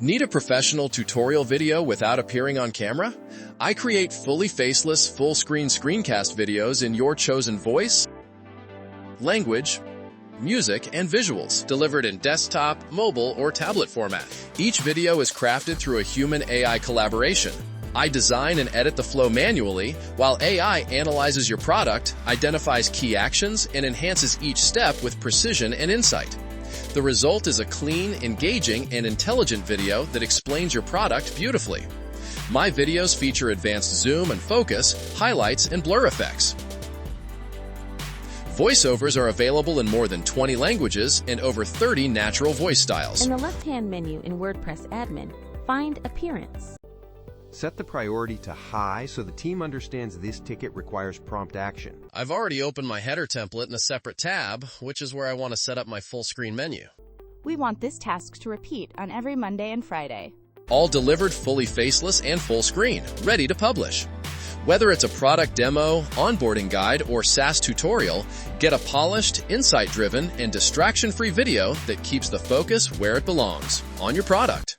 Need a professional tutorial video without appearing on camera? I create fully faceless, full-screen screencast videos in your chosen voice, language, music, and visuals, delivered in desktop, mobile, or tablet format. Each video is crafted through a human-AI collaboration. I design and edit the flow manually, while AI analyzes your product, identifies key actions, and enhances each step with precision and insight. The result is a clean, engaging, and intelligent video that explains your product beautifully. My videos feature advanced zoom and focus, highlights, and blur effects. Voiceovers are available in more than 20 languages and over 30 natural voice styles. In the left-hand menu in WordPress Admin, find Appearance. Set the priority to high so the team understands this ticket requires prompt action. I've already opened my header template in a separate tab, which is where I want to set up my full-screen menu. We want this task to repeat on every Monday and Friday. All delivered fully faceless and full screen, ready to publish. Whether it's a product demo, onboarding guide, or SaaS tutorial, get a polished, insight-driven, and distraction-free video that keeps the focus where it belongs, on your product.